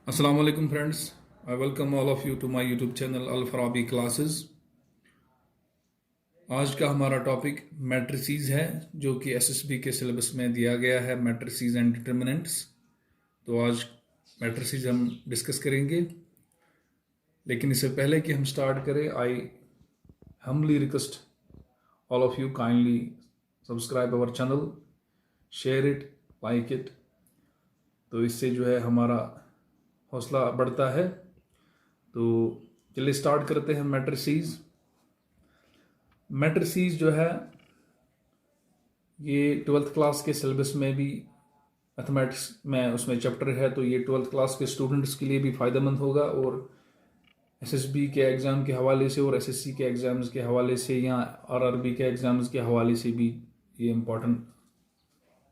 Assalamu alaikum friends. I welcome all of you to my YouTube channel Al Farabi Classes. आज का हमारा topic matrices है जो कि एसएसबी के सिलेबस में दिया गया है, मैट्रिसेस एंड डिटर्मिनेंट्स। तो आज मैट्रिसेस हम डिस्कस करेंगे, लेकिन इससे पहले कि हम स्टार्ट करें, आई humbly request all of you kindly subscribe our channel, share it, like it। तो इससे जो है हमारा हौसला बढ़ता है। तो चलिए स्टार्ट करते हैं। मैट्रिसेस जो है ये 12th क्लास के सिलेबस में भी मैथमेटिक्स में उसमें चैप्टर है, तो ये 12th क्लास के स्टूडेंट्स के लिए भी फ़ायदेमंद होगा और एसएसबी के एग्ज़ाम के हवाले से और एसएससी के एग्ज़ाम्स के हवाले से या आरआरबी के एग्ज़ाम्स के हवाले से भी ये इम्पोर्टेंट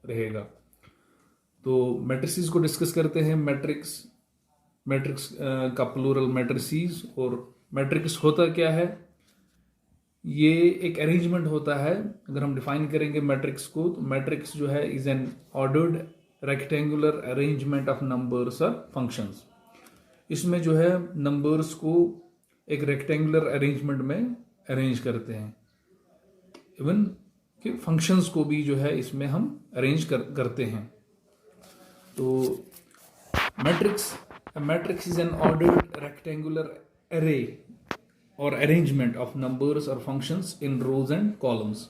रहेगा। तो मैट्रिसेस को डिस्कस करते हैं। मैट्रिक्स का प्लूरल मैट्रिसेस। और मैट्रिक्स होता क्या है? ये एक अरेंजमेंट होता है। अगर हम डिफाइन करेंगे मैट्रिक्स को, तो मैट्रिक्स जो है is an ordered rectangular arrangement of numbers और फंक्शंस। इसमें जो है नंबर्स को एक रेक्टेंगुलर अरेंजमेंट में अरेंज करते हैं। इवन कि फंक्शंस को भी जो है इसमें हम अरेंज करते हैं। तो matrix is an ordered rectangular array or arrangement of numbers or functions in rows and columns.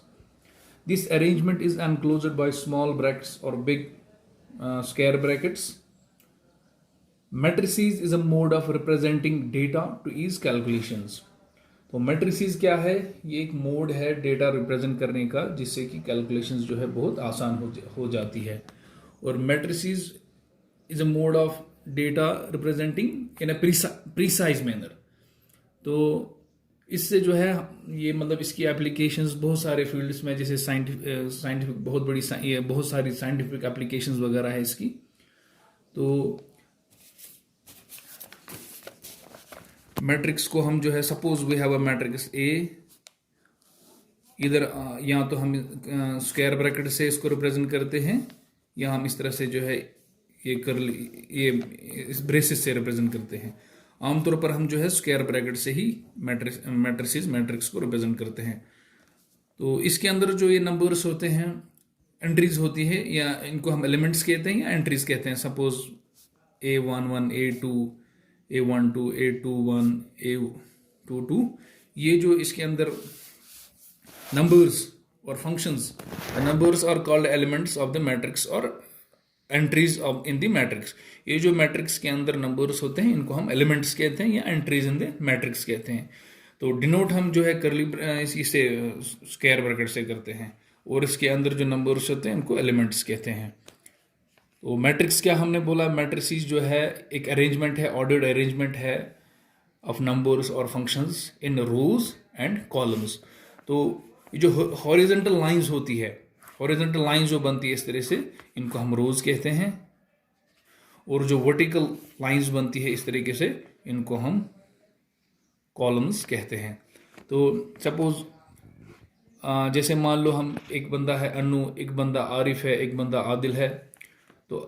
This arrangement is enclosed by small brackets or big square brackets. Matrices is a mode of representing data to ease calculations. तो matrices क्या है? ये एक mode है data represent करने का, जिससे कि कैलकुलेशंस जो है बहुत आसान हो जाती है। और matrices is a mode of data representing in a precise manner. तो इससे जो है ये मतलब इसकी एप्लीकेशंस बहुत सारे फील्ड्स में, जैसे साइंटिफिक बहुत सारी साइंटिफिक एप्लीकेशंस वगैरह है इसकी। तो मैट्रिक्स को हम जो है, suppose we have a matrix A, इधर या तो हम स्क्वायर ब्रैकेट से इसको रिप्रेजेंट करते हैं, या हम इस तरह से जो है ये इस ब्रेसेस से रिप्रेजेंट करते हैं। आमतौर पर हम जो है स्क्वायर ब्रैकेट से ही मैट्रिक्स को रिप्रेजेंट करते हैं। तो इसके अंदर जो ये नंबर्स होते हैं, एंट्रीज होती है, या इनको हम एलिमेंट्स कहते हैं या एंट्रीज कहते हैं। Suppose A11, A2, A12, A21, A22, ये जो इसके अंदर नंबर्स और functions, numbers are called elements of the matrix और entries of in the matrix. ये जो मैट्रिक्स के अंदर नंबर्स होते हैं, इनको हम एलिमेंट्स कहते हैं या एंट्रीज इन द मैट्रिक्स कहते हैं। तो डिनोट हम जो है करली इसे स्क्वायर ब्रैकेट से करते हैं, और इसके अंदर जो नंबर्स होते हैं इनको एलिमेंट्स कहते हैं। तो मैट्रिक्स क्या हमने बोला? मैट्रिसेस जो है एक अरेंजमेंट है, ऑर्डर्ड अरेंजमेंट है ऑफ नंबर्स और functions in rows and columns. तो जो हॉरिजॉन्टल लाइंस होती है, हॉरिजॉन्टल लाइंस जो बनती है इस तरह से, इनको हम रोज कहते हैं। और जो वर्टिकल लाइंस बनती है इस तरीके से, इनको हम कॉलम्स कहते हैं। तो सपोज जैसे मान लो हम, एक बंदा है अनु, एक बंदा आरिफ है, एक बंदा आदिल है। तो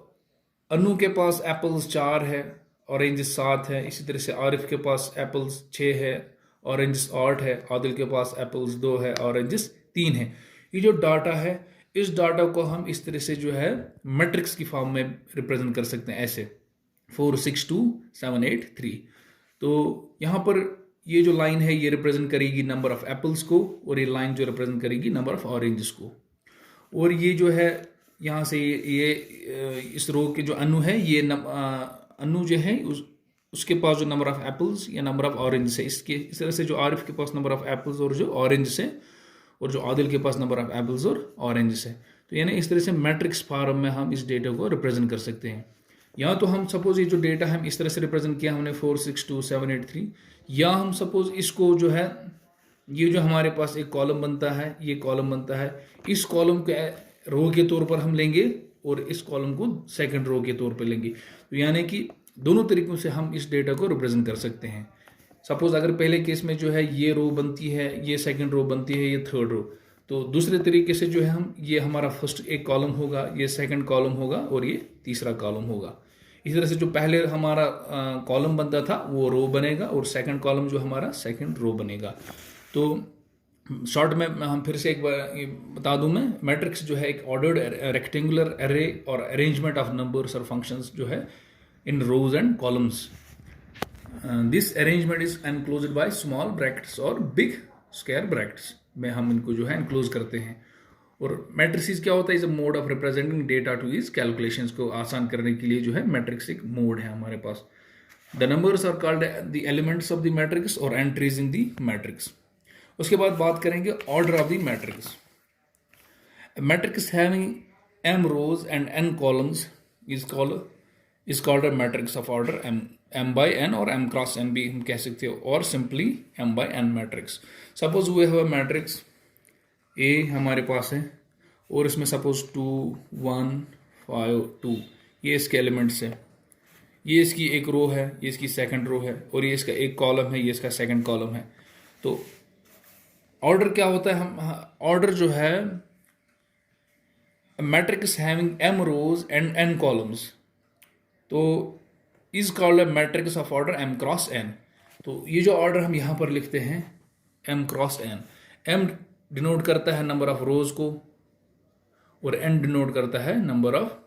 अनु के पास एप्पल्स 4 है, ऑरेंजेस 7 है। इसी तरह से आरिफ के पास एप्पल्स 6 है, ऑरेंजेस 8 है। आदिल के पास एप्पल्स 2 है, ऑरेंजेस 3 है। ये जो डाटा है, इस डाटा को हम इस तरह से जो है मैट्रिक्स की फॉर्म में रिप्रेजेंट कर सकते हैं, ऐसे 4 6 2 7 8 3। तो यहाँ पर ये जो लाइन है ये रिप्रेजेंट करेगी नंबर ऑफ एप्पल्स को, और ये लाइन जो रिप्रेजेंट करेगी नंबर ऑफ ऑरेंजेस को। और ये जो है यहाँ से ये इस रो के जो अनु है, ये अनु जो है उसके पास जो नंबर ऑफ एप्पल्स या नंबर ऑफ ऑरेंजेस है, इस तरह से जो आरिफ के पास नंबर ऑफ एप्पल्स और जो ऑरेंजेस है, और जो आदिल के पास नंबर ऑफ एप्पल्स और ऑरेंजेस है। तो यानी इस तरह से मैट्रिक्स फॉर्म में हम इस डेटा को रिप्रेजेंट कर सकते हैं। या तो हम सपोज ये जो डेटा हम इस तरह से रिप्रेजेंट किया हमने 4 6 2 7 8 3, या हम सपोज इसको जो है, ये जो हमारे पास एक कॉलम बनता है, ये कॉलम बनता है, इस कॉलम के रो के तौर पर हम लेंगे और इस कॉलम को सेकंड रो के तौर पर लेंगे। तो यानी कि दोनों तरीकों से हम इस डेटा को रिप्रेजेंट कर सकते हैं। सपोज अगर पहले केस में जो है ये रो बनती है, ये सेकंड रो बनती है, ये थर्ड रो, तो दूसरे तरीके से जो है हम, ये हमारा फर्स्ट एक कॉलम होगा, ये सेकंड कॉलम होगा, और ये तीसरा कॉलम होगा। इसी तरह से जो पहले हमारा कॉलम बनता था वो रो बनेगा, और सेकंड कॉलम जो हमारा सेकंड रो बनेगा। तो शॉर्ट में हम फिर से एक बार ये बता दूं, मैं मैट्रिक्स जो है एक ऑर्डर्ड रेक्टेंगुलर एरे और अरेंजमेंट ऑफ नंबर्स और फंक्शंस जो है in rows and columns. This arrangement is enclosed by small brackets और बिग स्क्वायर ब्रैकेट्स में हम इनको जो है एनक्लोज करते हैं। और मैट्रिसेस क्या होता है, is a mode of representing data two is calculations को आसान करने के लिए जो है मैट्रिक्स एक मोड है हमारे पास। The numbers are called the elements of the matrix और एंट्रीज इन द मैट्रिक्स। उसके बाद बात करेंगे order of the matrix. Matrix having m rows and n columns is called a matrix of order m by n और m cross n भी हम कह सकते हो, और simply m by n matrix। Suppose we have a matrix A हमारे पास है, और इसमें सपोज 2 1 5 2 ये इसके एलिमेंट्स है, ये इसकी एक रो है, ये इसकी सेकंड रो है, और ये इसका एक कॉलम है, ये इसका सेकंड कॉलम है। तो ऑर्डर क्या होता है, हम ऑर्डर जो है matrix having m rows and n columns तो is called a matrix of order m cross n। तो ये जो ऑर्डर हम यहाँ पर लिखते हैं m cross n, m denote करता है नंबर ऑफ रोज को और n डिनोट करता है नंबर ऑफ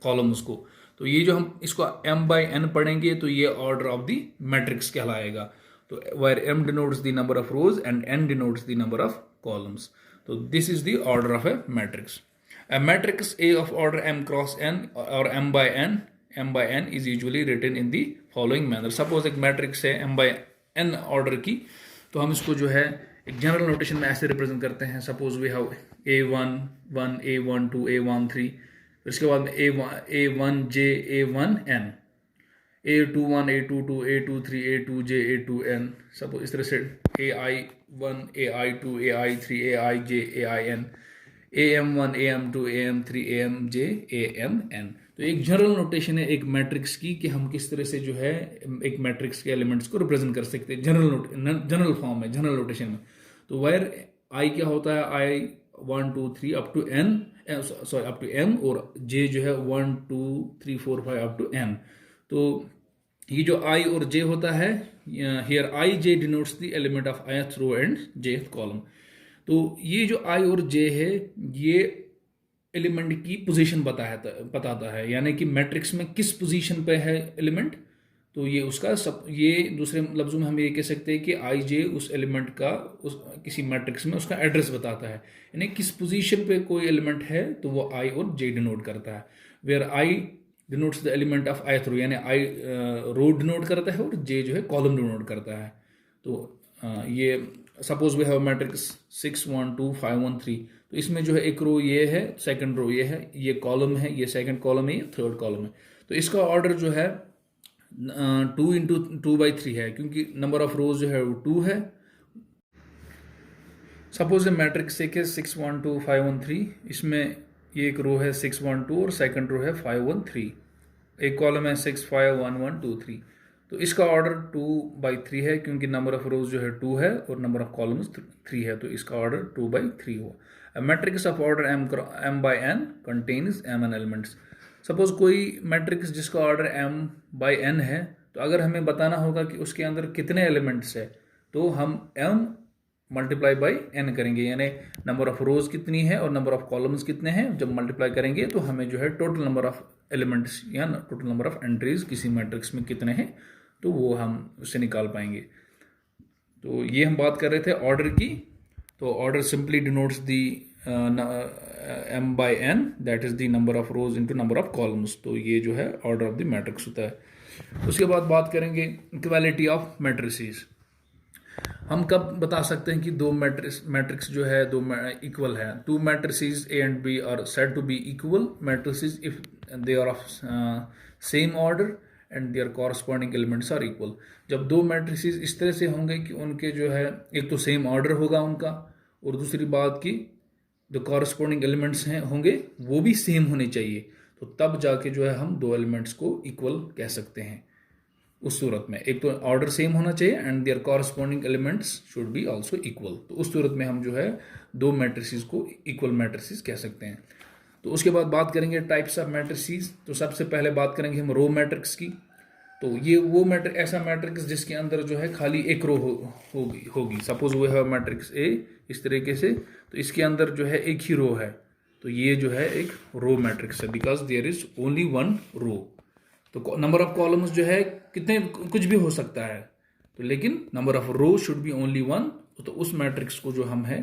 कॉलम्स को। तो ये जो हम इसको m by n पढ़ेंगे तो ये ऑर्डर ऑफ द मैट्रिक्स कहलाएगा। तो where m denotes the number of rows and n denotes the number of columns, तो this is the order of a matrix। A matrix A of order m cross n or m by n is usually written in the following manner। Suppose एक matrix है m by n order की, तो हम इसको जो है एक general notation में ऐसे रिप्रेजेंट करते हैं। Suppose we have a1 1 a1 2 a1 3, इसके बाद में a1 j a1 n, a21 a22 a23 a2j a2n। Suppose इस तरह से ai1 ai2 ai3 aij ain am1 am2 am3 amj amn। तो एक जनरल नोटेशन है एक मैट्रिक्स की कि हम किस तरह से जो है एक मैट्रिक्स के एलिमेंट्स को रिप्रेजेंट कर सकते हैं जनरल फॉर्म में, जनरल नोटेशन में। तो वेयर आई क्या होता है, i 1 2 3 up to n, sorry up to m, और j जो है 1 2 3 4 5 अप टू n। तो ये जो i और j होता है, here i j denotes the element of ith row and jth column. तो ये जो i और j है ये एलिमेंट की पोजीशन बताता है, यानी कि मैट्रिक्स में किस पोजीशन पे है एलिमेंट। तो ये उसका ये दूसरे लफ्जों में हम ये कह सकते हैं कि आई जे उस एलिमेंट का किसी मैट्रिक्स में उसका एड्रेस बताता है, यानी किस पोजीशन पे कोई एलिमेंट है तो वो आई और जे डिनोट करता है। Where i denotes the element of ith row, यानी आई रो डिनोट करता है और जे जो है कॉलम डिनोट करता है। तो ये सपोज वी हैव मैट्रिक्स 6 1 2 5 1 3, तो इसमें जो है एक रो ये है, सेकंड रो ये है, ये कॉलम है, ये सेकंड कॉलम है, ये थर्ड कॉलम है। तो इसका ऑर्डर जो है 2 इंटू 2/3 है, क्योंकि नंबर ऑफ रोज जो है वो 2 है। सपोज मैट्रिक्स एक है 6 1 2 5 1 3, इसमें ये एक रो है 6 1 2 और सेकंड रो है 5 1 3, एक कॉलम है 6 5 1 1 2 3। तो इसका ऑर्डर 2/3 है, क्योंकि नंबर ऑफ रोज जो है 2 है और नंबर ऑफ कॉलम्स 3 है, तो इसका ऑर्डर 2/3 हुआ। A matrix of order m by n contains mn elements। Suppose कोई मैट्रिक्स जिसका ऑर्डर m by n है, तो अगर हमें बताना होगा कि उसके अंदर कितने एलिमेंट्स है, तो हम m मल्टीप्लाई बाई n करेंगे, यानी नंबर ऑफ रोज कितनी है और नंबर ऑफ कॉलम्स कितने हैं, जब मल्टीप्लाई करेंगे तो हमें जो है टोटल नंबर ऑफ एलिमेंट्स या टोटल नंबर ऑफ एंट्रीज किसी मैट्रिक्स में कितने हैं, तो वो हम उससे निकाल पाएंगे। तो ये हम बात कर रहे थे ऑर्डर की। तो order simply denotes the m by n, that is the number of rose into number of columns. तो ये जो है ऑर्डर ऑफ द मैट्रिक्स होता है। उसके बाद बात करेंगे इक्वालिटी ऑफ मैट्रिसेस। हम कब बता सकते हैं कि दो मैट्रिक्स जो है दो इक्वल है। Two matrices A and B are said to be equal matrices if they are of same order and their corresponding elements are equal. जब दो मैट्रिसेस इस तरह से होंगे कि उनके जो है एक तो सेम ऑर्डर होगा उनका, और दूसरी बात की जो कॉरस्पॉन्डिंग एलिमेंट्स हैं होंगे वो भी सेम होने चाहिए, तो तब जाके जो है हम दो एलिमेंट्स को इक्वल कह सकते हैं। उस सूरत में एक तो ऑर्डर सेम होना चाहिए and their corresponding elements should be also equal, तो उस सूरत में हम जो है दो मैट्रिसेस को इक्वल मैट्रिसेस कह सकते हैं। तो उसके बाद बात करेंगे टाइप्स ऑफ मैट्रिसेस। तो सबसे पहले बात करेंगे हम रो मैट्रिक्स की। तो ये वो मैट्रिक्स, ऐसा मैट्रिक्स जिसके अंदर जो है खाली एक रो होगी। Suppose we have matrix A इस तरीके से, तो इसके अंदर जो है एक ही रो है, तो ये जो है एक रो मैट्रिक्स है, because there is only one row. तो नंबर ऑफ कॉलम्स जो है कितने, कुछ भी हो सकता है, तो लेकिन number of row should be only one. तो उस मैट्रिक्स को जो हम है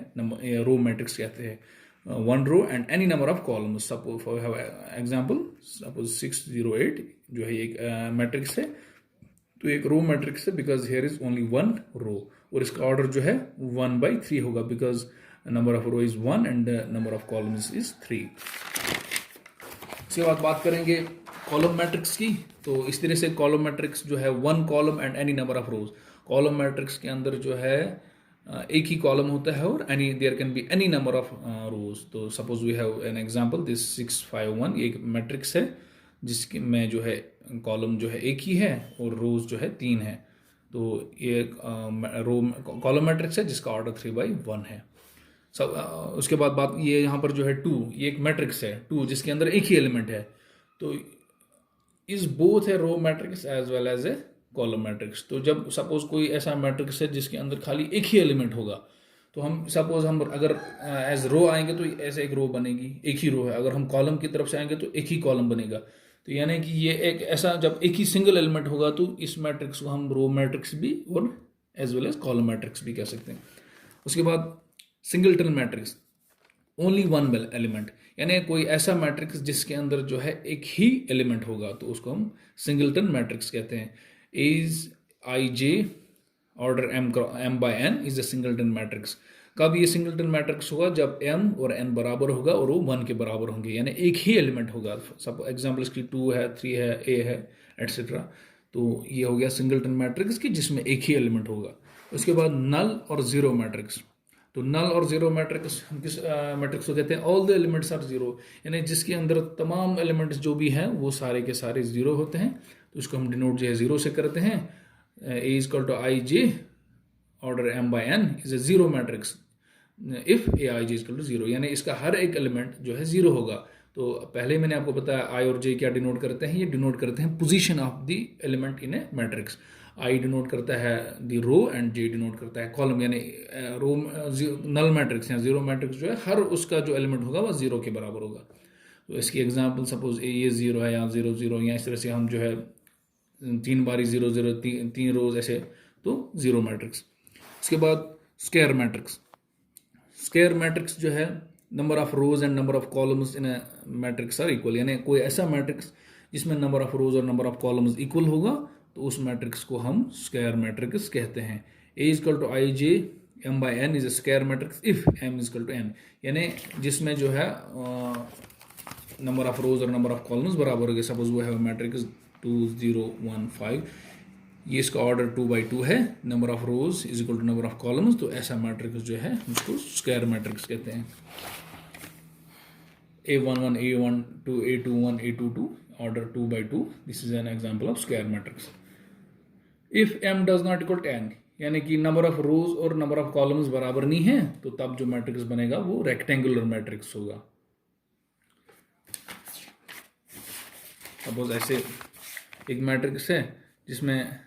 रो मैट्रिक्स कहते हैं। One row and any number of columns. Suppose for have example, suppose 608 जो है एक मैट्रिक्स है, तो एक रो मैट्रिक्स है because here is only one row, और इसका ऑर्डर जो है 1/3 होगा, because number of row is 1 and number of columns is 3। इसके बाद बात करेंगे कॉलम मैट्रिक्स की। तो इस तरह से कॉलम मैट्रिक्स जो है one column and any number of rose. Column matrix के अंदर जो है एक ही कॉलम होता है और any there can be any number of rows. तो suppose we have an example, this 651 एक मैट्रिक्स है जिसके में जो है कॉलम जो है एक ही है और रोज जो है 3 है। तो ये रो कॉलम मैट्रिक्स है जिसका ऑर्डर 3/1 है। उसके बाद बात ये यहाँ पर जो है 2, ये एक मैट्रिक्स है 2 जिसके अंदर एक ही एलिमेंट है। तो इज बोथ है row matrix as well as a column matrix. तो जब सपोज कोई ऐसा मैट्रिक्स है जिसके अंदर खाली एक ही एलिमेंट होगा, तो हम सपोज हम अगर एज रो आएंगे तो ऐसे एक रो बनेगी, एक ही रो है। अगर हम कॉलम की तरफ से आएंगे तो एक ही कॉलम बनेगा। तो यानी कि ये एक ऐसा, जब एक ही सिंगल एलिमेंट होगा तो इस मैट्रिक्स को हम रो मैट्रिक्स भी और as well as column matrix भी कह सकते हैं। उसके बाद singleton matrix, only one element, यानी कोई ऐसा मैट्रिक्स जिसके अंदर जो है एक ही एलिमेंट होगा, तो उसको हम सिंगलटन मैट्रिक्स कहते हैं। Is I J order m by n is a singleton matrix. कब ये सिंगलटन मैट्रिक्स होगा? जब m और n बराबर होगा और वो 1 के बराबर होंगे, यानी एक ही एलिमेंट होगा। सब एग्जाम्पल इसकी 2 है, 3 है, a है, एटसेट्रा। तो ये हो गया सिंगलटन मैट्रिक्स की जिसमें एक ही एलिमेंट होगा। उसके बाद नल और जीरो मैट्रिक्स। तो नल और जीरो मैट्रिक्स हम किस मैट्रिक्स को कहते हैं? All the elements are zero, यानी जिसके अंदर तमाम एलिमेंट्स जो भी हैं वो सारे के सारे जीरो होते हैं। तो इसको हम डिनोट जो है जीरो से करते हैं। A is equal to I J order m by n is a zero matrix if A I J equal to zero, यानी इसका हर एक एलिमेंट जो है जीरो होगा। तो पहले मैंने आपको बताया आई और जे क्या डिनोट करते हैं, ये डिनोट करते हैं position of the element in a matrix. I denote करता है the row and j denote करता है कॉलम, यानी रो नल मैट्रिक्स या जीरो मैट्रिक्स जो है हर उसका जो एलिमेंट होगा वह जीरो के बराबर होगा। तो इसकी एग्जांपल सपोज ये जीरो है या 0 0, या इस तरह से हम जो है 3 बारी 0 0 तीन रोज ऐसे, तो जीरो मैट्रिक्स। उसके बाद स्क्वायर मैट्रिक्स। स्क्वायर मैट्रिक्स जो है number of rows and number of columns in matrix are equal, यानी कोई ऐसा मैट्रिक्स जिसमें नंबर ऑफ रोज और नंबर ऑफ कॉलम्स इक्वल होगा तो उस मैट्रिक्स को हम स्क्वायर मैट्रिक्स कहते हैं। A is equal to I J m by n is a square matrix if m is equal to n, यानी जिसमें जो है नंबर ऑफ रोज और नंबर ऑफ कॉलम्स बराबर हो गए। सपोज वो है मैट्रिक्स 2 0 1 5, ये इसका ऑर्डर 2/2 है, number of rows is equal to number of columns, तो ऐसा मैट्रिक्स जो है उसको स्क्वायर मैट्रिक्स कहते हैं। A11 A12 A21 A22 order 2/2, this is an example of square matrix. If m does not equal to n, यानी कि number of रोज और नंबर ऑफ कॉलम्स बराबर नहीं है, तो तब जो मैट्रिक्स बनेगा वो रेक्टेंगुलर मैट्रिक्स होगा। सपोज ऐसे एक मैट्रिक्स है जिसमें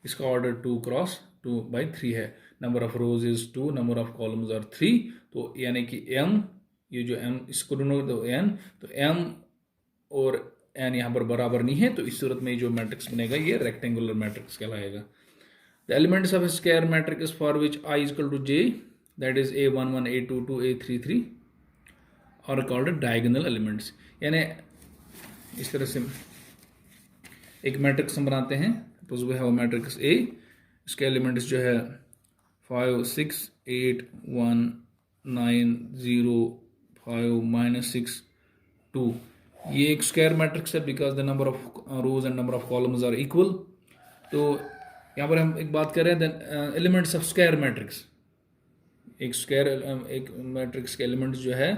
इसका ऑर्डर 2 क्रॉस 2/3 है, number of rows is 2, number of columns are 3, तो यानी कि m, ये जो m इसको तो n, तो m और n यहाँ पर बराबर नहीं है, तो इस सूरत में जो मैट्रिक्स बनेगा ये रेक्टेंगुलर मैट्रिक्स कहलाएगा। The elements of a square matrix for which i is equal to j, that is A11 A22 A33 और कॉल्ड डायगोनल एलिमेंट्स, यानी इस तरह से एक मैट्रिक्स हम बनाते हैं। Suppose we have matrix A, इसके एलिमेंट्स जो है 5 6 8 1 9 0 5 -6 2, ये एक स्क्वायर मैट्रिक्स है because the number of rows and number of columns are equal. तो यहाँ पर हम एक बात कर रहे हैं एलिमेंट्स ऑफ स्क्वायर मैट्रिक्स, एक मैट्रिक्स के एलिमेंट्स जो है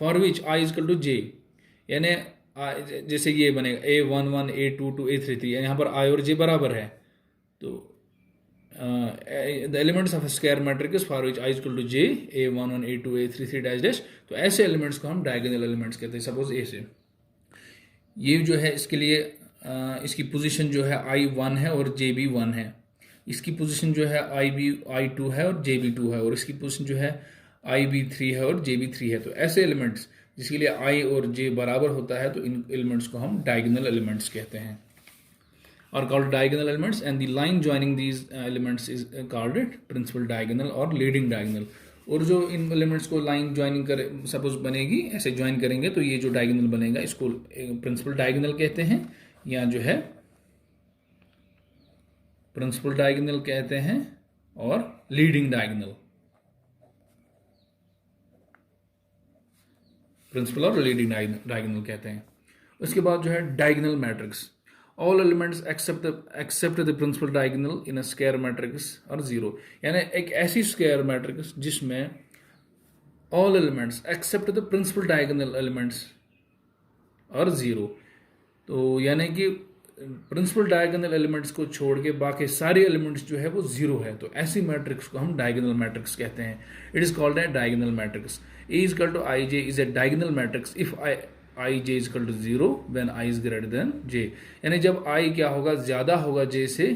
for which i is equal to j, यानी जैसे ये बनेगा A11 A22 A33, यहाँ पर i और j बराबर है, तो the elements of square matrix for which i equal to j A11 A2 A33 dash dash, तो ऐसे एलिमेंट्स को हम डायगोनल एलिमेंट्स कहते हैं। सपोज ए से ये जो है इसके लिए इसकी पोजीशन जो है I1 है और जे भी 1 है, इसकी पोजीशन जो है I2 है और जे भी 2 है, और इसकी पोजीशन जो है IB3 है और जे भी 3 है। तो ऐसे एलिमेंट्स जिसके लिए I और J बराबर होता है, तो इन एलिमेंट्स को हम डायगोनल एलिमेंट्स कहते हैं, और called diagonal elements, and the line joining these elements is called it principal diagonal और leading diagonal। और जो इन एलिमेंट्स को लाइन ज्वाइनिंग करे सपोज बनेगी, ऐसे ज्वाइन करेंगे तो ये जो डायगोनल बनेगा इसको प्रिंसिपल डायगोनल कहते हैं, या जो है प्रिंसिपल डायगोनल कहते हैं और लीडिंग डायगोनल, प्रिंसिपल और लीडिंग डायगोनल कहते हैं। उसके बाद जो है diagonal matrix, all elements except the principal diagonal in a square matrix are zero, यानी एक ऐसी स्क्वायर मैट्रिक्स जिसमें all elements except the principal diagonal elements are zero, तो यानी कि प्रिंसिपल डायगोनल एलिमेंट्स को छोड़ के बाकी सारे एलिमेंट्स जो है वो जीरो है, तो ऐसी मैट्रिक्स को हम डायगोनल मैट्रिक्स कहते हैं। It is called a diagonal matrix. A is equal to I J is a diagonal matrix if I J is equal to zero when I is greater than J, यानी जब आई क्या होगा ज्यादा होगा जे से,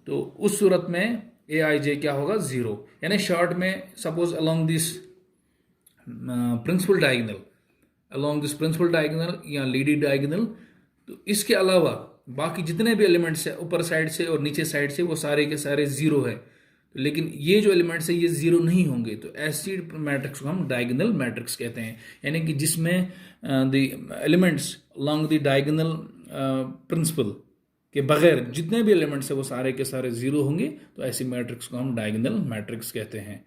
तो उस सूरत में ए आई जे क्या होगा जीरो। यानी शॉर्ट में suppose along this principle diagonal या लीडिंग डायगोनल, तो इसके अलावा बाकी जितने भी एलिमेंट्स है ऊपर साइड से और नीचे साइड से वो सारे के सारे जीरो है, तो लेकिन ये जो एलिमेंट्स है ये जीरो नहीं होंगे, तो ऐसी मैट्रिक्स को हम डायगोनल मैट्रिक्स कहते हैं। यानी कि जिसमें the elements along the diagonal principal के बगैर जितने भी एलिमेंट्स है वो सारे के सारे जीरो होंगे, तो ऐसी मैट्रिक्स को हम डायगोनल मैट्रिक्स कहते हैं।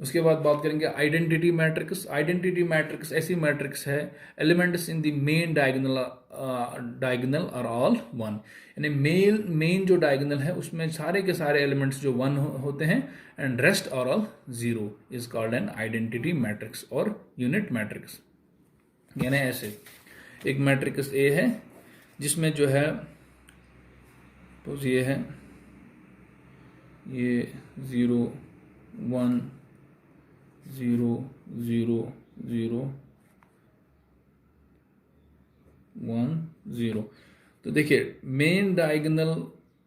उसके बाद बात करेंगे आइडेंटिटी मैट्रिक्स। आइडेंटिटी मैट्रिक्स ऐसी मैट्रिक्स है elements in the main diagonal are all one, यानी मेन जो डायगोनल है उसमें सारे के सारे एलिमेंट्स जो वन होते हैं and rest are all zero, is called an identity matrix और यूनिट मैट्रिक्स। यानी ऐसे एक मैट्रिक्स ए है जिसमें जो है तो ये है ये 0 1 0 0 0 1 0, तो देखिए मेन डायगोनल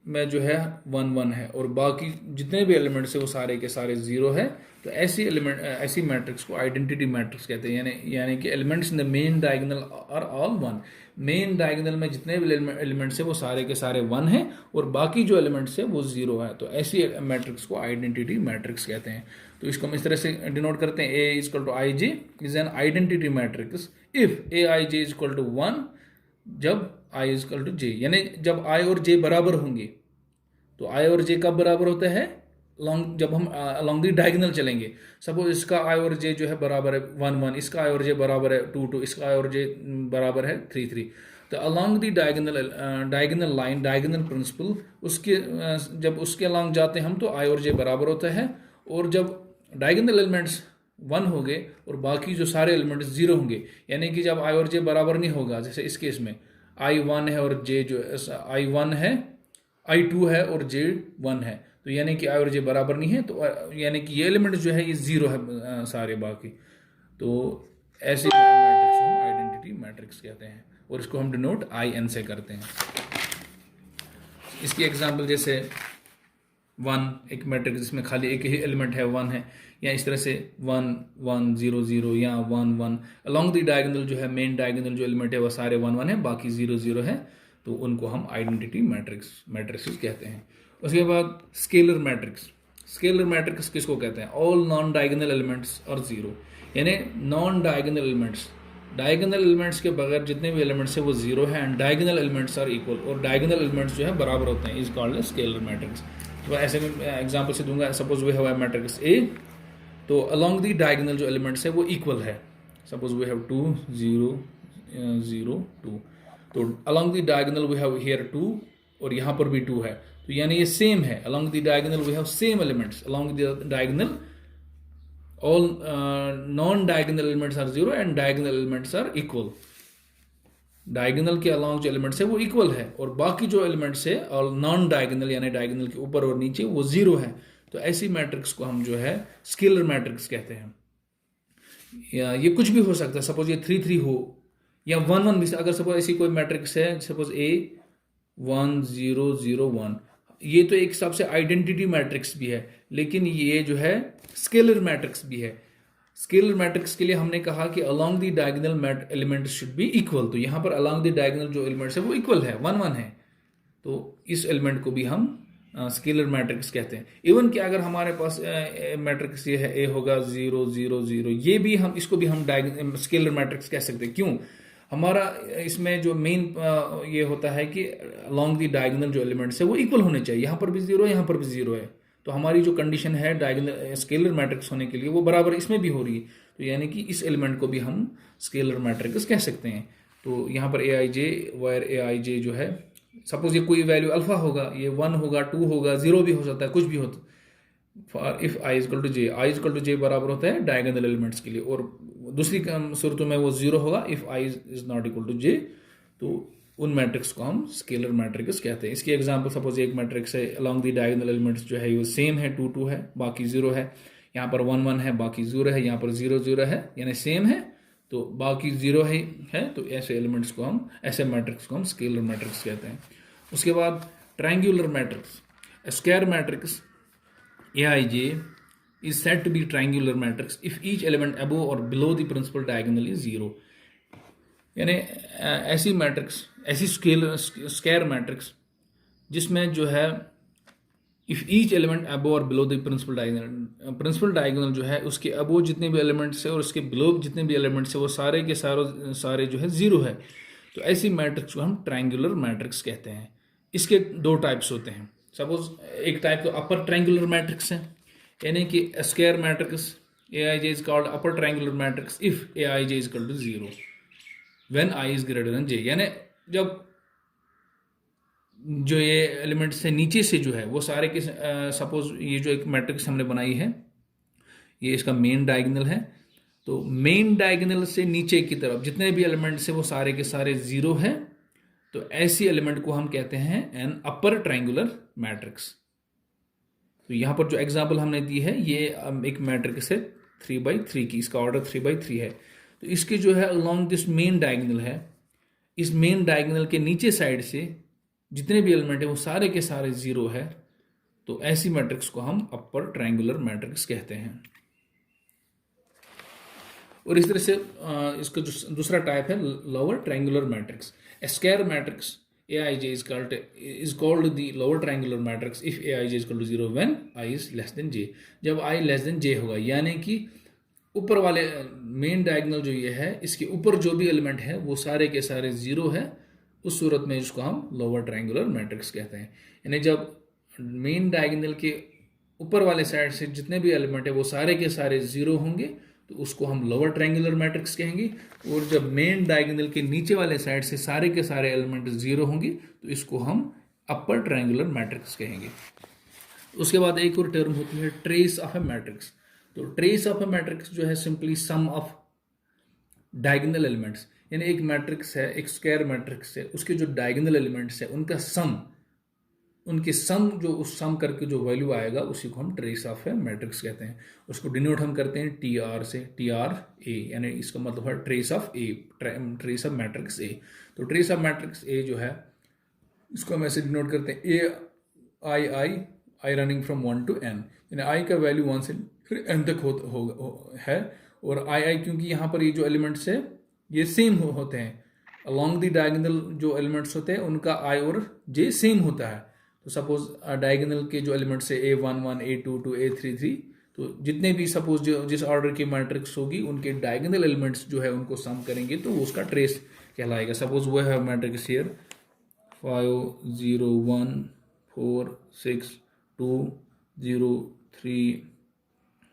में जो है 1 1 है और बाकी जितने भी एलिमेंट्स है वो सारे के सारे जीरो है, तो ऐसी मैट्रिक्स को आइडेंटिटी मैट्रिक्स कहते हैं। यानी कि elements in the main diagonal are all one, main diagonal में जितने भी एलिमेंट्स है वो सारे के सारे वन हैं और बाकी जो एलिमेंट्स है वो जीरो है, तो ऐसी मैट्रिक्स को आइडेंटिटी मैट्रिक्स कहते हैं। तो इसको हम इस तरह से डिनोट करते हैं, A is equal to I J is an identity matrix if A I J is equal to 1 जब I is equal to J, यानी जब आई और जे बराबर होंगे। तो आई और जे कब बराबर होते हैं? जब हम अलॉन्ग द डायगोनल चलेंगे। सपोज इसका आई और जे जो है बराबर है 1 1, इसका आई और जे बराबर है 2 2, इसका आई और जे बराबर है 3 3, तो along the diagonal line diagonal principal उसके जब उसके अलॉन्ग जाते हैं हम तो आई और जे बराबर होता है, और जब डायगोनल एलिमेंट्स 1 हो गए और बाकी जो सारे एलिमेंट्स जीरो होंगे, यानी कि जब आई और जे बराबर नहीं होगा, जैसे इस केस में आई 1 है और जे जो आई 1 है आई 2 है और जे 1 है, तो यानी कि आई और जे बराबर नहीं है, तो यानी कि ये एलिमेंट जो है ये जीरो है सारे बाकी, तो ऐसे मैट्रिक्स को हम आइडेंटिटी मैट्रिक्स कहते हैं और इसको हम डिनोट आई एन से करते हैं। इसकी एग्जांपल जैसे 1 एक मैट्रिक्स जिसमें खाली एक ही एलिमेंट है 1 है, या इस तरह से 1 1 0 0 या 1 1 अलॉन्ग द डायगोनल जो है मेन डायगोनल जो एलिमेंट है वो सारे 1 1 है, बाकी 0 0 है, तो उनको हम आइडेंटिटी मैट्रिक्स कहते हैं। उसके बाद स्केलर मैट्रिक्स किसको कहते हैं? ऑल नॉन डायगोनल एलिमेंट्स और जीरो, यानी नॉन डायगोनल एलिमेंट्स के बगैर जितने भी एलिमेंट्स है वो जीरो है and diagonal elements are equal, और डायगोनल एलिमेंट्स जो है बराबर होते हैं, इज कॉल्ड स्केलर मैट्रिक्स। तो ऐसे में एग्जांपल से दूंगा, suppose we have a matrix A, तो अलॉन्ग द डायगोनल जो एलिमेंट्स है वो इक्वल है, सपोज वी हैव 2 0 0 2, तो along the diagonal we have here 2 और यहाँ पर भी 2 है, तो यानी ये सेम है, along the diagonal we have same elements, along the diagonal all non-diagonal elements are zero and diagonal elements are equal. Diagonal के अलॉन्ग जो एलिमेंट्स है वो इक्वल है और बाकी जो एलिमेंट्स है और नॉन डायगोनल यानी डायगोनल के ऊपर और नीचे वो जीरो है, तो ऐसी मैट्रिक्स को हम जो है स्केलर मैट्रिक्स कहते हैं। या ये कुछ भी हो सकता है, सपोज ये 3 3 हो या 1 1 भी, अगर सपोज ऐसी कोई मैट्रिक्स है सपोज A 1 0 0 1, ये तो एक हिसाब से आइडेंटिटी मैट्रिक्स भी है, लेकिन ये जो है स्केलर मैट्रिक्स भी है। स्केलर मैट्रिक्स के लिए हमने कहा कि along the diagonal element should be equal, तो यहाँ पर अलोंग द डायगोनल जो एलिमेंट्स है वो इक्वल है, 1 1 है, तो इस एलिमेंट को भी हम स्केलर मैट्रिक्स कहते हैं। इवन कि अगर हमारे पास मैट्रिक्स ये है A होगा 0 0 0, ये भी हम इसको भी हम स्केलर मैट्रिक्स कह सकते हैं। क्यों? हमारा इसमें जो मेन ये होता है कि अलोंग द डायगोनल जो एलिमेंट्स है वो इक्वल होने चाहिए, यहाँ पर भी 0 है यहाँ पर भी 0 है, तो हमारी जो कंडीशन है डायगोनल स्केलर मैट्रिक्स होने के लिए वो बराबर इसमें भी हो रही है, तो यानी कि इस एलिमेंट को भी हम स्केलर मैट्रिक्स कह सकते हैं। तो यहाँ पर Aij वायर Aij जो है, सपोज ये कोई वैल्यू अल्फा होगा, ये 1 होगा 2 होगा 0 भी हो सकता है, कुछ भी होता, for if i equal to j बराबर होता है डायगोनल एलिमेंट्स के लिए, और दूसरी सूरतों में वो 0 होगा if i is not equal to j, तो उन मैट्रिक्स को हम स्केलर मैट्रिक्स कहते हैं। इसकी एग्जांपल सपोज एक मैट्रिक्स है अलोंग द डायगोनल एलिमेंट्स जो है वो सेम है, 2 2 है बाकी 0 है, यहाँ पर 1 1 है बाकी 0 है, यहाँ पर 0 0 है यानी सेम है तो बाकी 0 है, तो ऐसे एलिमेंट्स को हम, ऐसे मैट्रिक्स को हम स्केलर मैट्रिक्स कहते हैं। उसके बाद triangular matrix, square matrix Aij is said to be triangular matrix if each element above or below the principal diagonal is 0, यानी ऐसी मैट्रिक्स, ऐसी स्क्वायर मैट्रिक्स जिसमें जो है इफ ईच एलिमेंट अबो और बिलो द प्रिंसिपल डायगोनल जो है उसके अबो जितने भी एलिमेंट्स है और उसके बिलो जितने भी एलिमेंट्स है वो सारे के सारे जो है 0 है, तो ऐसी मैट्रिक्स को हम ट्रायंगुलर मैट्रिक्स कहते हैं। इसके 2 टाइप्स होते हैं। सपोज एक टाइप तो अपर ट्रायंगुलर मैट्रिक्स है, यानी कि square matrix Aij is called upper triangular matrix if Aij is equal to 0 when i is greater than j, यानी जब जो ये एलिमेंट्स से नीचे से जो है वो सारे के सपोज ये जो एक मैट्रिक्स हमने बनाई है ये इसका मेन डायगोनल है, तो मेन डायगोनल से नीचे की तरफ जितने भी एलिमेंट्स है वो सारे के सारे 0 है, तो ऐसी एलिमेंट को हम कहते हैं एन अपर ट्रायंगुलर मैट्रिक्स। तो यहाँ पर जो एग्जांपल हमने दी है ये एक मैट्रिक्स है 3x3 की, इसका ऑर्डर 3x3 है, तो इसके जो है अलोंग दिस मेन डायगोनल है, इस मेन डायगोनल के नीचे साइड से जितने भी एलिमेंट है वो सारे के सारे 0 है, तो ऐसी मैट्रिक्स को हम अपर ट्रायंगुलर मैट्रिक्स कहते हैं। और इस तरह से इसका जो दूसरा टाइप है lower triangular matrix, square matrix Aij is called the lower triangular matrix if Aij is equal to 0 when i is less than j, जब i less than j होगा, यानी कि ऊपर वाले मेन डायगोनल जो ये है इसके ऊपर जो भी एलिमेंट है वो सारे के सारे 0 है, उस सूरत में इसको हम लोअर ट्रायंगुलर मैट्रिक्स कहते हैं। यानी जब मेन डायगोनल के ऊपर वाले साइड से जितने भी एलिमेंट है वो सारे के सारे 0 होंगे तो उसको हम लोअर ट्रायंगुलर मैट्रिक्स कहेंगे, और जब मेन डायगोनल के नीचे वाले साइड से सारे के सारे एलिमेंट 0 होंगे तो इसको हम अपर ट्रायंगुलर मैट्रिक्स कहेंगे। उसके बाद एक और टर्म होती है ट्रेस ऑफ ए मैट्रिक्स। तो ट्रेस ऑफ ए मैट्रिक्स जो है simply some of diagonal elements, यानी एक मैट्रिक्स है, एक स्क्वायर मैट्रिक्स है, उसके जो डायगोनल एलिमेंट्स है उनका सम, उनके सम जो उस सम करके जो वैल्यू आएगा उसी को हम ट्रेस ऑफ ए मैट्रिक्स कहते हैं। उसको डिनोट हम करते हैं TR से, TRA, यानी इसका मतलब है trace of A, trace of matrix A. तो ट्रेस ऑफ मैट्रिक्स ए जो है इसको हम ऐसे डिनोट करते हैं आई रनिंग फ्रॉम 1 to n, यानी आई का वैल्यू 1 से फिर n तक है, और आई क्योंकि यहाँ पर ये जो एलिमेंट्स है ये सेम होते हैं, अलोंग द डायगोनल जो एलिमेंट्स होते हैं उनका i और j सेम होता है। तो सपोज डायगोनल के जो एलिमेंट्स है A11 A22 A33, तो जितने भी सपोज जो जिस ऑर्डर की मैट्रिक्स होगी उनके डायगोनल एलिमेंट्स जो है उनको सम करेंगे तो वो उसका ट्रेस कहलाएगा। सपोज वो है मैट्रिक्स हियर 5 0 1 4 6 2 0 3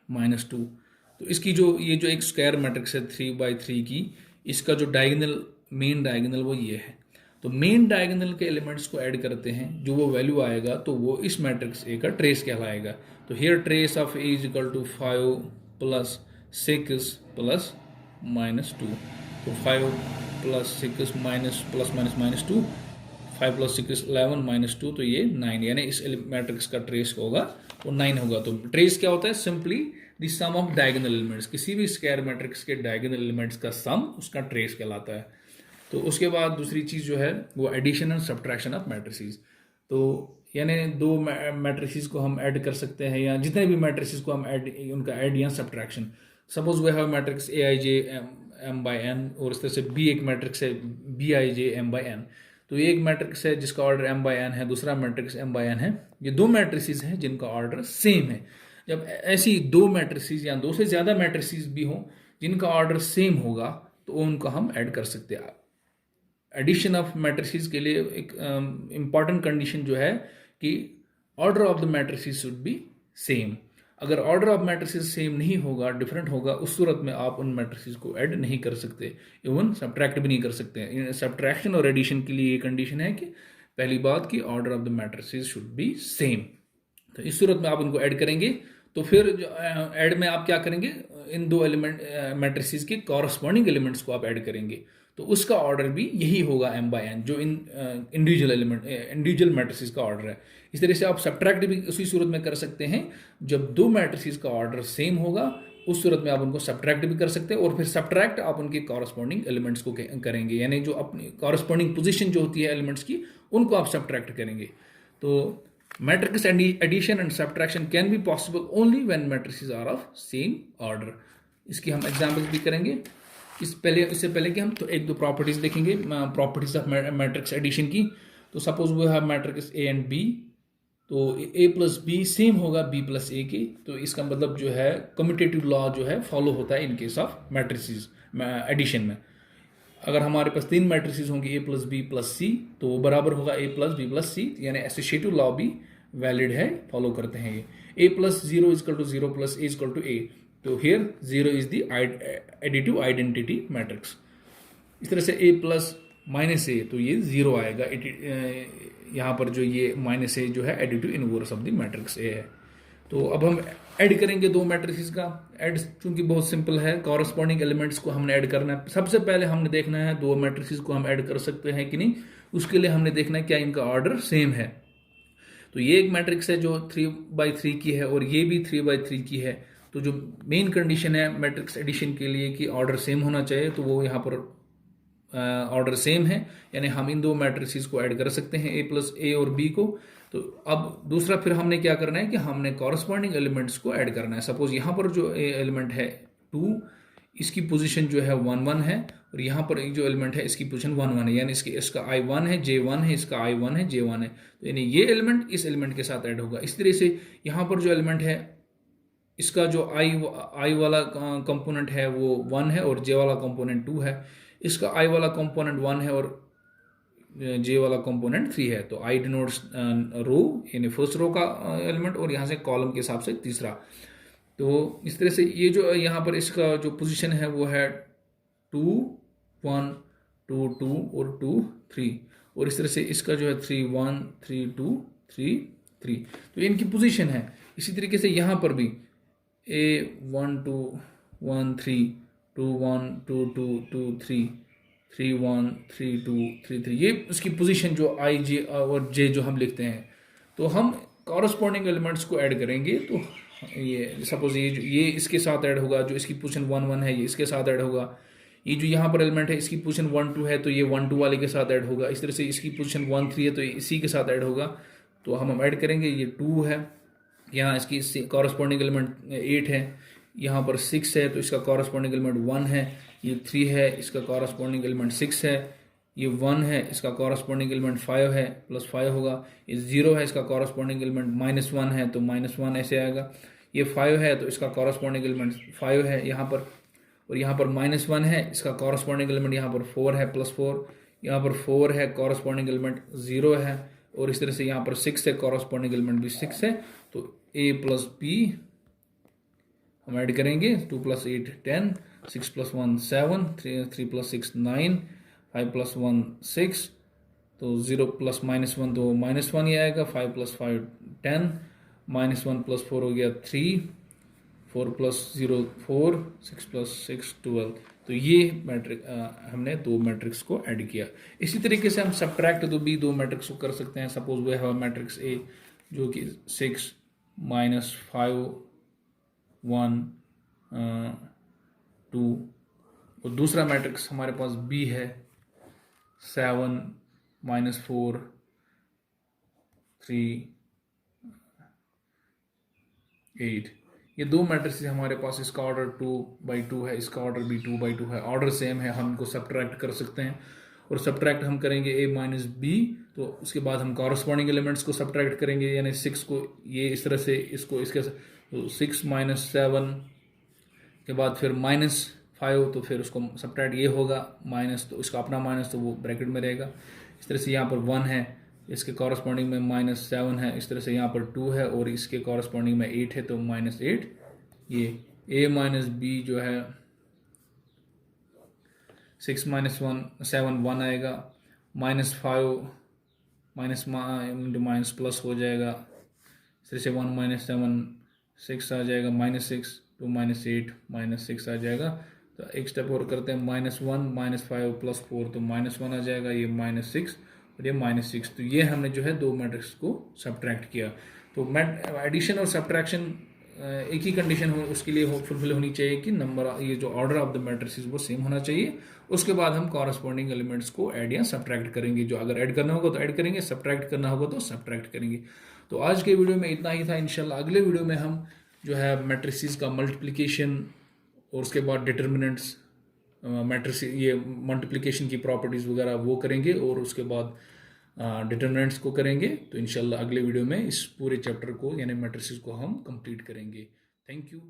-2, तो इसकी जो ये जो एक स्क्वायर मैट्रिक्स है 3x3 की, इसका जो डायगोनल मेन डायगोनल वो ये है। तो मेन डायगोनल के एलिमेंट्स को ऐड करते हैं, जो वो वैल्यू आएगा तो वो इस मैट्रिक्स ए का ट्रेस कहलाएगा। तो here trace of A is equal to 5 + 6 + -2, तो 5 plus 6 minus plus minus minus 2, 5 plus 6 11 minus 2, तो ये 9, यानी इस मैट्रिक्स का ट्रेस होगा वो 9 होगा। तो ट्रेस क्या होता है? Simply the sum of diagonal elements, किसी भी स्क्वायर मैट्रिक्स के डायगोनल एलिमेंट्स का सम उसका ट्रेस कहलाता है। तो उसके बाद दूसरी चीज़ जो है वो addition and subtraction of matrices. तो यानी दो मैट्रिसेस को हम ऐड कर सकते हैं, या जितने भी मैट्रिसेस को हम ऐड, उनका ऐड या subtraction. Suppose we have matrix A I j m by n, और इस तरह से बी एक मैट्रिक्स है B i j m by n. तो ये एक मैट्रिक्स है जिसका ऑर्डर एम बाई एन है, दूसरा मैट्रिक्स एम बाई एन है। ये दो मैट्रिसेस हैं जिनका ऑर्डर सेम है। जब ऐसी दो मैट्रिसेस या दो से ज़्यादा मैट्रिसेस भी हों जिनका ऑर्डर सेम होगा, तो उनको हम ऐड कर सकते हैं। एडिशन ऑफ मैट्रिसेस के लिए एक इम्पॉर्टेंट कंडीशन जो है कि order of the matrices should be same. अगर ऑर्डर ऑफ मैट्रिसेस सेम नहीं होगा, डिफरेंट होगा, उस सूरत में आप उन मैट्रिसेस को ऐड नहीं कर सकते, इवन सब्ट्रैक्ट भी नहीं कर सकते। सब्ट्रैक्शन और एडिशन के लिए ये कंडीशन है कि पहली बात कि order of the matrices should be same. तो इस सूरत में आप उनको ऐड करेंगे। तो फिर ऐड में आप क्या करेंगे? इन दो एलिमेंट मैट्रिसेस के कॉरस्पॉन्डिंग एलिमेंट्स को आप ऐड करेंगे, तो उसका ऑर्डर भी यही होगा एम बाई एन, जो इन इंडिविजुअल मैट्रिसेस का ऑर्डर है। इस तरह से आप सब्ट्रैक्ट भी उसी सूरत में कर सकते हैं। जब दो मैट्रिसेस का ऑर्डर सेम होगा, उस सूरत में आप उनको सब्ट्रैक्ट भी कर सकते हैं, और फिर सब्ट्रैक्ट आप उनके कॉरस्पॉन्डिंग एलिमेंट्स को करेंगे, यानी जो अपनी कॉरस्पॉन्डिंग पोजीशन जो होती है एलिमेंट्स की, उनको आप सब्ट्रैक्ट करेंगे। तो matrix addition and subtraction can be possible only when matrices are of same order. इसकी हम एग्जांपल्स भी करेंगे। इससे पहले कि हम तो एक दो प्रॉपर्टीज देखेंगे, प्रॉपर्टीज ऑफ मैट्रिक्स एडिशन की। तो suppose we have matrix A and B, तो ए प्लस बी सेम होगा बी प्लस ए के। तो इसका मतलब जो है कम्यूटेटिव लॉ जो है फॉलो होता है in case of matrices addition में। अगर हमारे पास तीन मैट्रिसेस होंगे A plus B plus C, तो वो बराबर होगा A plus B plus C, यानी एसोसिएटिव लॉ भी वैलिड है, फॉलो करते हैं ये। A plus zero is equal to zero plus A is equal to A, तो here zero is the additive identity matrix. इस तरह से ए प्लस माइनस ए, तो ये जीरो आएगा। यहाँ पर जो ये माइनस ए जो है additive inverse of the matrix A है। तो अब हम ऐड करेंगे दो मैट्रिसेस का। ऐड चूंकि बहुत सिंपल है, कॉरस्पॉन्डिंग एलिमेंट्स को हमने ऐड करना है। सबसे पहले हमने देखना है दो मैट्रिसेस को हम ऐड कर सकते हैं कि नहीं, उसके लिए हमने देखना है क्या इनका ऑर्डर सेम है। तो ये एक मैट्रिक्स है जो 3/3 की है, और ये भी 3/3 की है। तो जो मेन कंडीशन है मैट्रिक्स एडिशन के लिए कि ऑर्डर सेम होना चाहिए, तो वो यहाँ पर ऑर्डर सेम है, यानी हम इन दो मैट्रिसेस को ऐड कर सकते हैं, ए प्लस ए और बी को। तो अब दूसरा फिर हमने क्या करना है कि हमने कॉरस्पॉन्डिंग एलिमेंट्स को ऐड करना है। सपोज यहाँ पर जो एलिमेंट है 2, इसकी पोजीशन जो है 1 1 है, और यहाँ पर एक जो एलिमेंट है इसकी पोजीशन 1 1 है, यानी इसका I 1 है, J 1 है, इसका I 1 है, J 1 है। तो यानी ये एलिमेंट इस एलिमेंट के साथ ऐड होगा। इस तरह से यहाँ पर जो एलिमेंट है इसका जो I वाला कंपोनेंट है वो 1 है, और J वाला कंपोनेंट 2 है। इसका I वाला कंपोनेंट 1 है और J वाला कंपोनेंट 3 है। तो I डिनोट्स रो, यानी फर्स्ट रो का एलिमेंट, और यहाँ से कॉलम के हिसाब से तीसरा। तो इस तरह से ये जो यहाँ पर इसका जो पोजीशन है वो है 2 1 2 2 और 2 3, और इस तरह से इसका जो है 3 1 3 2 3 3। तो इनकी पोजीशन है। इसी तरीके से यहाँ पर भी A 1 2 1 3 2 1 2 2 2 3 3 1 3 2 3 3, ये उसकी पोजीशन जो I J और J जो हम लिखते हैं। तो हम कॉरस्पॉन्डिंग एलिमेंट्स को ऐड करेंगे। तो ये सपोज ये इसके साथ ऐड होगा, जो इसकी पोजीशन 1 1 है ये इसके साथ ऐड होगा। ये जो यहाँ पर एलिमेंट है इसकी पोजीशन 1 2 है, तो ये 1 2 वाले के साथ ऐड होगा। इस तरह से इसकी पोजीशन 1 3 है, तो इसी के साथ ऐड होगा। तो हम ऐड करेंगे। ये 2 है, यहाँ इसकी कॉरस्पॉन्डिंग एलिमेंट 8 है, यहाँ पर 6 है, तो इसका कॉरस्पॉन्डिंग एलिमेंट 1 है। ये 3 है, इसका कॉरस्पॉन्डिंग एलिमेंट 6 है। ये 1 है, इसका कॉरस्पॉन्डिंग एलिमेंट 5 है, प्लस 5 होगा। ये 0 है, इसका कॉरस्पॉन्डिंग एलिमेंट -1 है, तो -1 ऐसे आएगा। ये 5 है, तो इसका कॉरस्पॉन्डिंग एलिमेंट 5 है यहाँ पर, और यहाँ पर -1 है, इसका कॉरस्पॉन्डिंग एलिमेंट यहाँ पर 4 है, +4। यहाँ पर 4 है, कॉरस्पॉन्डिंग एलिमेंट 0 है, और इस तरह से यहाँ पर 6 है, कॉरस्पॉन्डिंग एलिमेंट भी 6 है। तो A प्लस B हम ऐड करेंगे। 2 + 8 10, 6 + 1 7, 3 + 6 9, 5 + 1 6, तो 0 + -1 तो -1 ही आएगा। 5 + 5 10, -1 + 4 हो गया 3, 4 + 0 4, 6 + 6 12, तो ये मैट्रिक हमने दो मैट्रिक्स को ऐड किया। इसी तरीके से हम सब्ट्रैक्ट भी दो मैट्रिक्स को कर सकते हैं। Suppose we have matrix A जो कि 6 -5 1 2, और दूसरा मैट्रिक्स हमारे पास बी है 7 -4 3 8। ये दो मैट्रिक्स हमारे पास, इसका ऑर्डर 2/2 है, इसका ऑर्डर भी 2/2 है, ऑर्डर सेम है, हम इनको सब्ट्रैक्ट कर सकते हैं। और सब्ट्रैक्ट हम करेंगे a माइनस बी, तो उसके बाद हम कॉरस्पॉन्डिंग एलिमेंट्स को सब्ट्रैक्ट करेंगे, यानी 6 को ये इस तरह से, इसको इसके, तो 6 -7 के बाद फिर -5, तो फिर उसको सब्ट्रैक्ट ये होगा माइनस, तो इसका अपना माइनस, तो वो ब्रैकेट में रहेगा। इस तरह से यहाँ पर 1 है, इसके कॉरस्पॉन्डिंग में -7 है, इस तरह से यहाँ पर 2 है, और इसके कॉरस्पॉन्डिंग में 8 है, तो -8। ये a माइनस बी जो है 6 -7 1 आएगा, -5 माइनस प्लस हो जाएगा, इस तरह से 1 -7 6 आ जाएगा, -6 तो -8 -6 आ जाएगा। तो एक स्टेप और करते हैं, -1 -5 + 4 तो -1 आ जाएगा, ये -6 और ये -6। तो ये हमने जो है दो मैट्रिक्स को सब्ट्रैक्ट किया। तो एडिशन और सब्ट्रैक्शन एक ही कंडीशन हो, उसके लिए फुलफिल होनी चाहिए कि नंबर, ये जो ऑर्डर ऑफ द मैट्रिसेस वो सेम होना चाहिए। उसके बाद हम कॉरस्पॉन्डिंग एलिमेंट्स को ऐड या सब्ट्रैक्ट करेंगे। जो अगर ऐड करना होगा तो ऐड करेंगे, सब्ट्रैक्ट करना होगा तो सब्ट्रैक्ट करेंगे। तो आज के वीडियो में इतना ही था। इंशाल्लाह अगले वीडियो में हम जो है मैट्रिसेस का मल्टीप्लिकेशन और उसके बाद डिटर्मिनेंट्स, मैट्रिस ये मल्टीप्लिकेशन की प्रॉपर्टीज़ वगैरह वो करेंगे, और उसके बाद डिटर्मिनेंट्स को करेंगे। तो इंशाल्लाह अगले वीडियो में इस पूरे चैप्टर को यानी मैट्रिसेस को हम कंप्लीट करेंगे। Thank you.